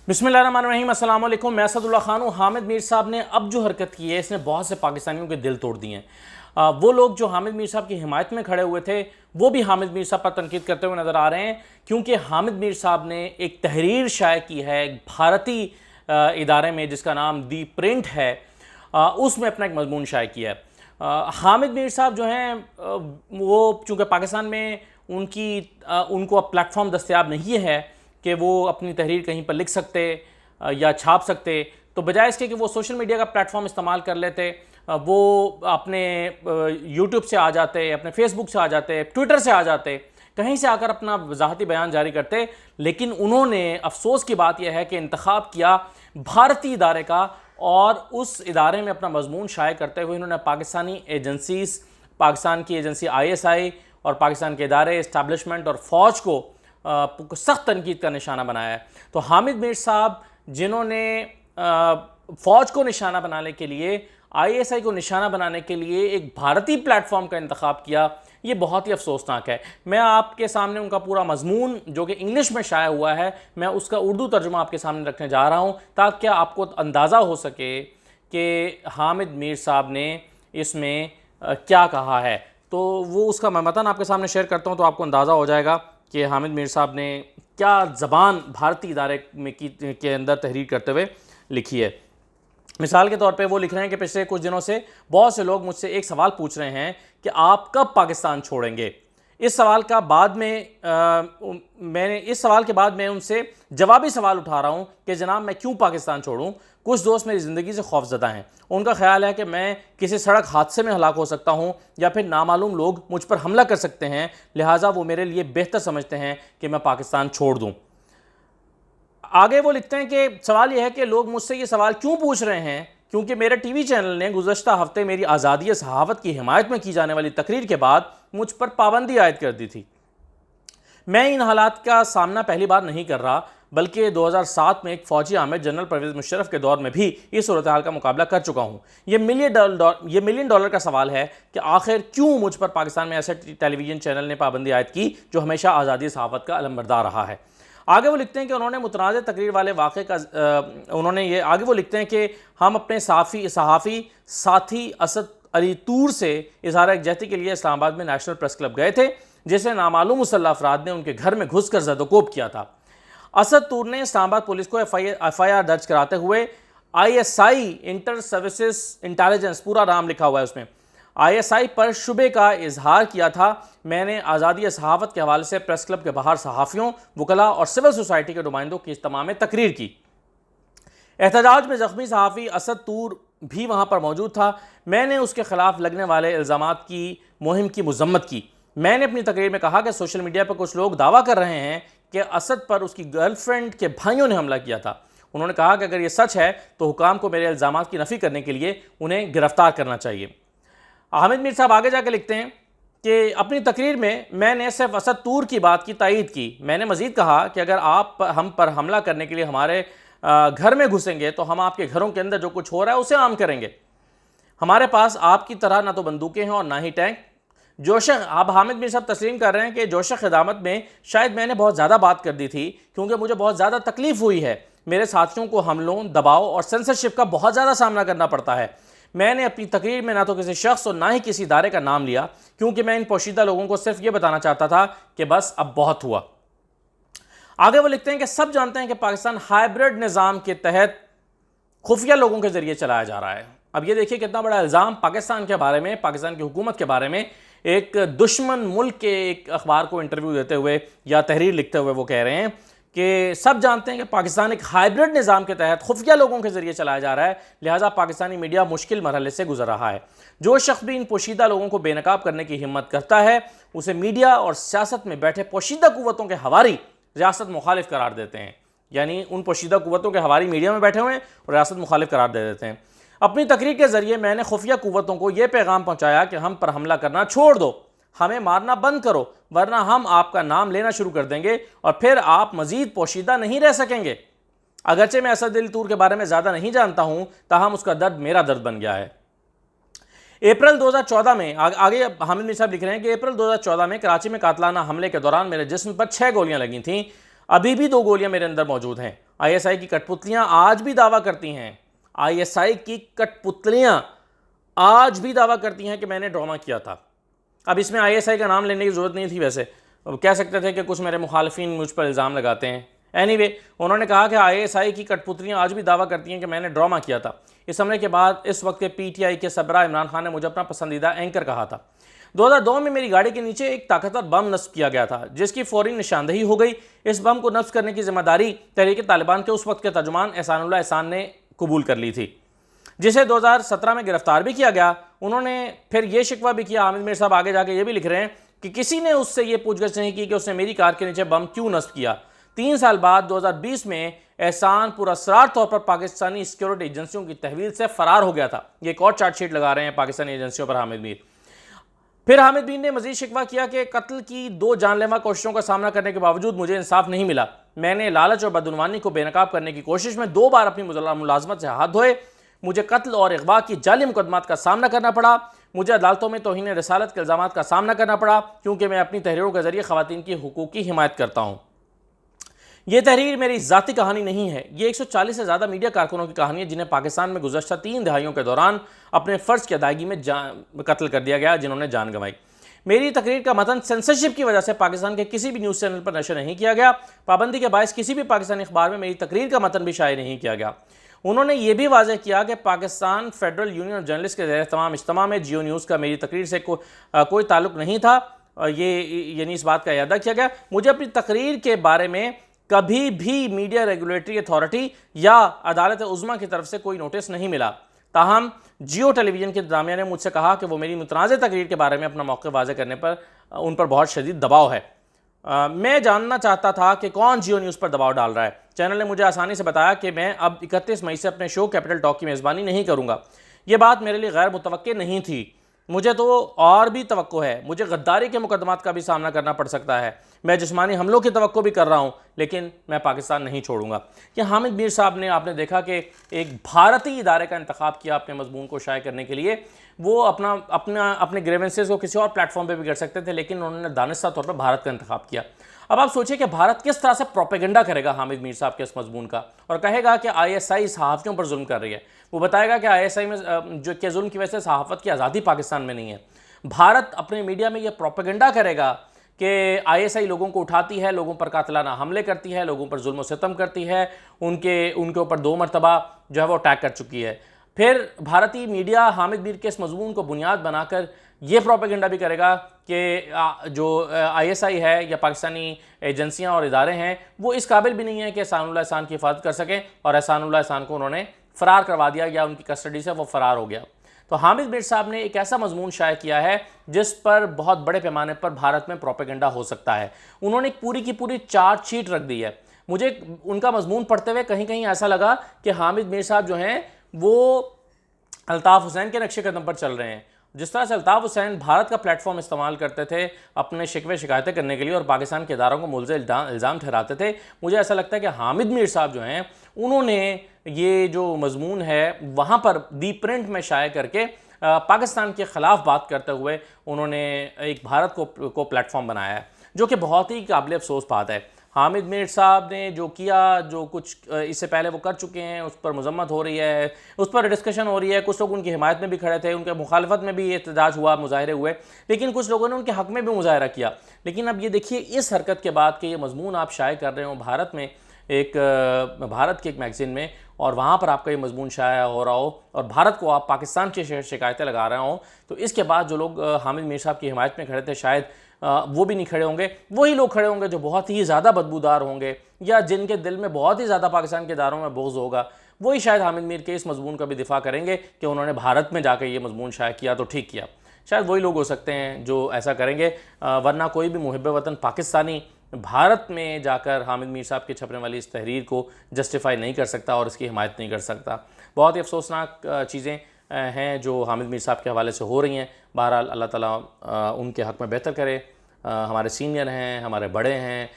बिस्मिल्लाहिर्रहमानिर्रहीम, अस्सलाम वालेकुम। मैं असदुल्ला खान हूँ। हामिद मीर साहब ने अब जो हरकत की है इसने बहुत से पाकिस्तानियों के दिल तोड़ दिए हैं। वो लोग जो हामिद मीर साहब की हिमायत में खड़े हुए थे वो भी हामिद मीर साहब पर तनकीद करते हुए नज़र आ रहे हैं, क्योंकि हामिद मीर साहब ने एक तहरीर शाये की है एक भारतीय इदारे में जिसका नाम दी प्रिंट है। उसमें अपना एक मजमून शाये किया है। हामिद मीर साहब जो हैं वो चूँकि पाकिस्तान में उनको अब प्लेटफॉर्म दस्तयाब नहीं है कि वो अपनी तहरीर कहीं पर लिख सकते या छाप सकते, तो बजाय इसके कि वो सोशल मीडिया का प्लेटफॉर्म इस्तेमाल कर लेते, वो अपने यूट्यूब से आ जाते, अपने फेसबुक से आ जाते, ट्विटर से आ जाते, कहीं से आकर अपना वजाहती बयान जारी करते। लेकिन उन्होंने अफसोस की बात यह है कि इंतखाब किया भारतीय इदारे का, और उस इदारे में अपना मजमून शाये करते हुए उन्होंने पाकिस्तानी एजेंसीज, पाकिस्तान की एजेंसी ISI और पाकिस्तान के इदारे, इस्टेब्लिशमेंट और फ़ौज को सख्त तनकीद का निशाना बनाया है। तो हामिद मीर साहब जिन्होंने फ़ौज को निशाना बनाने के लिए, ISI को निशाना बनाने के लिए एक भारतीय प्लेटफॉर्म का इंतखाब किया, ये बहुत ही अफसोसनाक है। मैं आपके सामने उनका पूरा मजमून जो कि इंग्लिश में शाया हुआ है, मैं उसका उर्दू तर्जुमा आपके सामने रखने जा रहा हूँ ताकि आपको अंदाज़ा हो सके कि हामिद मीर साहब ने इसमें क्या कहा है। तो वो उसका मैं मतन आपके सामने शेयर करता हूँ तो आपको अंदाज़ा हो जाएगा कि हामिद मीर साहब ने क्या ज़बान भारतीय इदारे में के अंदर तहरीर करते हुए लिखी है। मिसाल के तौर पे वो लिख रहे हैं कि पिछले कुछ दिनों से बहुत से लोग मुझसे एक सवाल पूछ रहे हैं कि आप कब पाकिस्तान छोड़ेंगे। इस सवाल के बाद मैं उनसे जवाबी सवाल उठा रहा हूं कि जनाब मैं क्यों पाकिस्तान छोड़ूं। कुछ दोस्त मेरी ज़िंदगी से खौफजदा हैं, उनका ख्याल है कि मैं किसी सड़क हादसे में हलाक हो सकता हूं या फिर नामालूम लोग मुझ पर हमला कर सकते हैं, लिहाजा वो मेरे लिए बेहतर समझते हैं कि मैं पाकिस्तान छोड़ दूं। आगे वो लिखते हैं कि सवाल यह है कि लोग मुझसे ये सवाल क्यों पूछ रहे हैं, क्योंकि मेरे TV चैनल ने गुज़श्ता हफ्ते मेरी आज़ादी सहाफ़त की हिमायत में की जाने वाली तकरीर के बाद मुझ पर पाबंदी आयद कर दी थी। मैं इन हालात का सामना पहली बार नहीं कर रहा, बल्कि 2007 में एक फ़ौजी आमिर जनरल परवेज़ मुशर्रफ के दौर में भी इस सूरत हाल का मुकाबला कर चुका हूँ। ये मिलियन डॉलर का सवाल है कि आखिर क्यों मुझ पर पाकिस्तान में ऐसे टेलीविज़न चैनल ने पाबंदी आयद की जो हमेशा आज़ादी सहाफ़त का अलमबरदार रहा है। आगे वो लिखते हैं कि उन्होंने मुतनाज़ तकरीर वाले वाक़े का आगे वो लिखते हैं कि हम अपने सहाफ़ी साथी असद अली तूर से इज़हार यकजहती के लिए इस्लामाबाद में नेशनल प्रेस क्लब गए थे, जिसे नामालूम मुसल्लह अफराद ने उनके घर में घुस कर ज़दोकोब किया था। असद तूर ने इस्लामाबाद पुलिस को FIR दर्ज कराते हुए ISI इंटर सर्विसेज इंटेलिजेंस, पूरा नाम लिखा हुआ है उसमें, ISI पर शुबे का इजहार किया था। मैंने आज़ादी सहाफ़त के हवाले से प्रेस क्लब के बाहर सहाफ़ियों, वकला और सिविल सोसाइटी के नुमाइंदों की इज्तिमा में तकरीर की। एहतजाज में ज़ख्मी सहाफ़ी असद तूर भी वहाँ पर मौजूद था। मैंने उसके ख़िलाफ़ लगने वाले इल्ज़ामात की मुहिम की मज़म्मत की। मैंने अपनी तकरीर में कहा कि सोशल मीडिया पर कुछ लोग दावा कर रहे हैं कि असद पर उसकी गर्लफ्रेंड के भाइयों ने हमला किया था। उन्होंने कहा कि अगर ये सच है तो हुकाम को मेरे इल्ज़ामात की नफ़ी करने के लिए उन्हें गिरफ़्तार करना चाहिए। हामिद मीर साहब आगे जाकर लिखते हैं कि अपनी तकरीर में मैंने सिर्फ असद तूर की बात की तायीद की। मैंने मज़ीद कहा कि अगर आप हम पर हमला करने के लिए हमारे घर में घुसेंगे तो हम आपके घरों के अंदर जो कुछ हो रहा है उसे आम करेंगे। हमारे पास आपकी तरह ना तो बंदूकें हैं और ना ही टैंक। अब हामिद मीर साहब तस्लीम कर रहे हैं कि जोश ख़िदामत में शायद मैंने बहुत ज़्यादा बात कर दी थी, क्योंकि मुझे बहुत ज़्यादा तकलीफ़ हुई है। मेरे साथियों को हमलों, दबाव और सेंसरशिप का बहुत ज़्यादा सामना करना पड़ता है। मैंने अपनी तकरीर में ना तो किसी शख्स और ना ही किसी इदारे का नाम लिया, क्योंकि मैं इन पोशीदा लोगों को सिर्फ ये बताना चाहता था कि बस अब बहुत हुआ। आगे वो लिखते हैं कि सब जानते हैं कि पाकिस्तान हाइब्रिड निज़ाम के तहत खुफिया लोगों के ज़रिए चलाया जा रहा है। अब ये देखिए कितना बड़ा इल्ज़ाम पाकिस्तान के बारे में, पाकिस्तान की हुकूमत के बारे में एक दुश्मन मुल्क के एक अखबार को इंटरव्यू देते हुए या तहरीर लिखते हुए वो कह रहे हैं कि सब जानते हैं कि पाकिस्तान एक हाइब्रिड निज़ाम के तहत खुफिया लोगों के ज़रिए चलाया जा रहा है, लिहाजा पाकिस्तानी मीडिया मुश्किल मरहले से गुजर रहा है। जो शख्स भी इन पोशीदा लोगों को बेनकाब करने की हिम्मत करता है उसे मीडिया और सियासत में बैठे पोशीदा कुव्वतों के हवारी रियासत मुखालिफ करार देते हैं। यानी उन पोशीदा कुव्वतों के हवारी मीडिया में बैठे हुए हैं और रियासत मुखालिफ करार दे देते हैं। अपनी तकरीर के ज़रिए मैंने खुफिया कुव्वतों को यह पैगाम पहुँचाया कि हम पर हमला करना छोड़ दो, हमें मारना बंद करो, वरना हम आपका नाम लेना शुरू कर देंगे और फिर आप मज़ीद पोशीदा नहीं रह सकेंगे। अगरचे मैं असद अली तूर के बारे में ज़्यादा नहीं जानता हूँ, ताहम उसका दर्द मेरा दर्द बन गया है। अप्रैल 2014 में आगे हामिद मीर साहब लिख रहे हैं कि अप्रैल 2014 में कराची में कातलाना हमले के दौरान मेरे जिस्म पर 6 गोलियां लगी थीं। अभी भी 2 गोलियां मेरे अंदर मौजूद हैं। आईएसआई की कठपुतलियां आज भी दावा करती हैं, आईएसआई की कठपुतलियां आज भी दावा करती हैं कि मैंने ड्रामा किया था। अब इसमें आईएसआई का नाम लेने की ज़रूरत नहीं थी, वैसे कह सकते थे कि कुछ मेरे मुखालफिन मुझ पर इल्ज़ाम लगाते हैं। एनीवे, उन्होंने कहा कि आईएसआई की कठपुतलियां आज भी दावा करती हैं कि मैंने ड्रामा किया था। इस हमले के बाद इस वक्त के पीटीआई के सरबराह इमरान खान ने मुझे अपना पसंदीदा एंकर कहा था। 2002 में मेरी गाड़ी के नीचे एक ताकतवर बम नस्ब किया गया था, जिसकी फौरी निशानदेही हो गई। इस बम को नस्ब करने की जिम्मेदारी तहरीक तालिबान के उस वक्त के तर्जुमान एहसानुल्लाह एहसान ने कबूल कर ली थी, जिसे 2017 में गिरफ्तार भी किया गया। उन्होंने फिर यह शिकवा भी किया, हामिद मीर साहब आगे जाके ये भी लिख रहे हैं कि किसी ने उससे ये पूछगछ नहीं की कि उसने मेरी कार के नीचे बम क्यों नस्ब किया। 3 साल बाद 2020 में एहसान पुरअसरार तौर पर पाकिस्तानी सिक्योरिटी एजेंसियों की तहवील से फरार हो गया था। ये एक और चार्जशीट लगा रहे हैं पाकिस्तानी एजेंसियों पर हामिद मीर। फिर हामिद मीर ने मजीद शिकवा किया कि कत्ल की 2 जानलेवा कोशिशों का सामना करने के बावजूद मुझे इंसाफ नहीं मिला। मैंने लालच और बदउनवानी को बेनकाब करने की कोशिश में 2 बार अपनी मुलाजमत से हाथ धोए। मुझे कत्ल और अगवा की जाली मुकदमात का सामना करना पड़ा। मुझे अदालतों में तौहीन रसालत के इल्ज़ामात का सामना करना पड़ा, क्योंकि मैं अपनी तहरीरों के जरिए ख़वातीन की हुकूक की हिमायत करता हूँ। ये तहरीर मेरी ज़ाती कहानी नहीं है, ये 140 से ज़्यादा मीडिया कारकुनों की कहानी है जिन्हें पाकिस्तान में गुज़श्ता 3 दहाइयों के दौरान अपने फ़र्ज़ की अदायगी में कत्ल कर दिया गया, जिन्होंने जान गंवाई। मेरी तकरीर का मतन सेंसरशिप की वजह से पाकिस्तान के किसी भी न्यूज़ चैनल पर नशर नहीं किया गया। पाबंदी के बायस किसी भी पाकिस्तानी अखबार में मेरी तकरीर का मतन भी शाये नहीं किया गया। उन्होंने ये भी वाज़ेह किया कि Pakistan federal union of journalist के ज़ेर तमाम इज्तिमा में जियो न्यूज़ का मेरी तकरीर से कोई ताल्लुक़ नहीं था। यानी इस बात का इरादा किया गया। मुझे अपनी तकरीर के बारे में कभी भी मीडिया रेगुलेटरी अथॉरिटी या अदालत उज़्मा की तरफ से कोई नोटिस नहीं मिला। ताहम जियो टेलीविज़न के इंतज़ामिया ने मुझसे कहा कि वो मेरी मुतनाज़ तकरीर के बारे में अपना मौक़िफ़ वाज़ेह करने पर उन पर बहुत शदीद दबाव है। मैं जानना चाहता था कि कौन जियो न्यूज़ पर दबाव डाल रहा है। चैनल ने मुझे आसानी से बताया कि मैं अब 31 मई से अपने शो कैपिटल टॉक की मेज़बानी नहीं करूँगा। ये बात मेरे लिए गैर मुतवक्के नहीं थी। मुझे तो और भी तवक्को है, मुझे गद्दारी के मुकदमात का भी सामना करना पड़ सकता है। मैं जिस्मानी हमलों की तवक्को भी कर रहा हूँ, लेकिन मैं पाकिस्तान नहीं छोड़ूंगा। ये हामिद मीर साहब ने, आपने देखा कि एक भारतीय इदारे का इंतखाब किया अपने मजमून को शाये करने के लिए। वो अपने ग्रेवेंसेस को किसी और प्लेटफॉर्म पर भी कर सकते थे, लेकिन उन्होंने दानिस्ता तौर पर भारत का इंतखाब किया। अब आप सोचिए कि भारत किस तरह से प्रोपेगेंडा करेगा हामिद मीर साहब के इस मजमून का, और कहेगा कि आईएसआई सहाफ़ियों पर जुल्म कर रही है। वो बताएगा कि आईएसआई में जो के जुल्म की वजह से सहाफ़त की आज़ादी पाकिस्तान में नहीं है। भारत अपने मीडिया में ये प्रोपेगेंडा करेगा कि आईएसआई लोगों को उठाती है, लोगों पर कातिलाना हमले करती है, लोगों पर जुल्म सितम करती है, उनके ऊपर 2 मरतबा जो है वो अटैक कर चुकी है। फिर भारतीय मीडिया हामिद मीर के इस मजमून को बुनियाद बनाकर ये प्रोपेगेंडा भी करेगा कि जो आईएसआई है या पाकिस्तानी एजेंसियां और इदारे हैं वो इस काबिल भी नहीं है कि एहसानुल्लाह एहसान की हिफाजत कर सकें, और एहसानुल्लाह एहसान को उन्होंने फ़रार करवा दिया या उनकी कस्टडी से वो फ़रार हो गया। तो हामिद मीर साहब ने एक ऐसा मजमून शाये किया है जिस पर बहुत बड़े पैमाने पर भारत में प्रोपेगेंडा हो सकता है। उन्होंने एक पूरी की पूरी चार्जशीट रख दी है। मुझे उनका मजमून पढ़ते हुए कहीं कहीं ऐसा लगा कि हामिद मीर साहब जो हैं वो अल्ताफ़ हुसैन के नक्शे कदम पर चल रहे हैं। जिस तरह से अल्ताफ़ हुसैन भारत का प्लेटफॉर्म इस्तेमाल करते थे अपने शिकवे शिकायतें करने के लिए और पाकिस्तान के इदारों को मुल्ज़िम इल्ज़ाम ठहराते थे, मुझे ऐसा लगता है कि हामिद मीर साहब जो हैं उन्होंने ये जो मजमून है वहाँ पर दी प्रिंट में शाये करके पाकिस्तान के ख़िलाफ़ बात करते हुए उन्होंने एक भारत को प्लेटफॉर्म बनाया है, जो कि बहुत ही काबिल अफ़सोस बात है। हामिद मीर साहब ने जो किया, जो कुछ इससे पहले वो कर चुके हैं, उस पर मजम्मत हो रही है, उस पर डिस्कशन हो रही है। कुछ लोग उनकी हिमायत में भी खड़े थे, उनके मुखालफत में भी एहतजाज हुआ, मुजाहरे हुए, लेकिन कुछ लोगों ने उनके हक़ में भी मुजाहरा किया। लेकिन अब ये देखिए इस हरकत के बाद कि ये मजमून आप शाये कर रहे हो भारत में, भारत की एक मैगज़ीन में, और वहाँ पर आपका ये मजमून शाया हो रहा हो और भारत को आप पाकिस्तान की शिकायतें लगा रहे हो, तो इसके बाद जो लोग हामिद मीर साहब की हिमायत में खड़े थे शायद वो भी नहीं खड़े होंगे। वही लोग खड़े होंगे जो बहुत ही ज़्यादा बदबूदार होंगे या जिनके दिल में बहुत ही ज़्यादा पाकिस्तान के इदारों में बोझ होगा, वही शायद हामिद मीर के इस मजमून का भी दिफा करेंगे कि उन्होंने भारत में जाकर ये मजमून शाया किया तो ठीक किया। शायद वही लोग हो सकते हैं जो ऐसा करेंगे, वरना कोई भी मुहिब वतन पाकिस्तानी भारत में जाकर हामिद मीर साहब के छपने वाली इस तहरीर को जस्टिफाई नहीं कर सकता और इसकी हिमायत नहीं कर सकता। बहुत ही अफसोसनाक चीज़ें हैं जो हामिद मीर साहब के हवाले से हो रही हैं। बहरहाल अल्लाह ताला उनके हक़ में बेहतर करे। हमारे सीनियर हैं, हमारे बड़े हैं,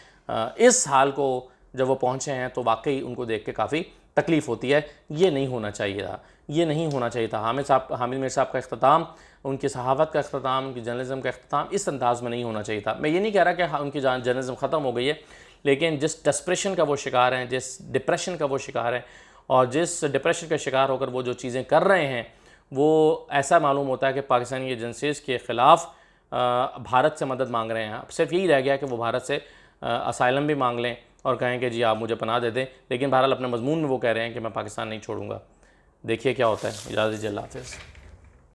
इस हाल को जब वो पहुँचे हैं तो वाकई उनको देख के काफ़ी तकलीफ़ होती है। ये नहीं होना चाहिए था, ये नहीं होना चाहिए था। हामिद मीर साहब का इख्तिताम, उनकी सहाफ़त का इख्तिताम, उनकी जर्नलिज़म का इख्तिताम इस अंदाज़ में नहीं होना चाहिए था। मैं ये नहीं कह रहा कि उनकी जर्नलिज़म ख़त्म हो गई है, लेकिन जिस डेस्परेशन का वो शिकार हैं, जिस डिप्रेशन का वो शिकार हैं और जिस डिप्रेशन का शिकार होकर वो जो चीज़ें कर रहे हैं, वो ऐसा मालूम होता है कि पाकिस्तानी एजेंसीज़ के ख़िलाफ़ भारत से मदद मांग रहे हैं। अब सिर्फ यही रह गया कि वो भारत से असाइलम भी मांग लें और कहें कि जी आप मुझे पनाह दे दें, लेकिन बहरहाल अपने मज़मून में वो कह रहे हैं कि मैं पाकिस्तान नहीं छोड़ूंगा। देखिए क्या होता है। इजाज़त दीजिए, अल्लाह हाफ़िज़।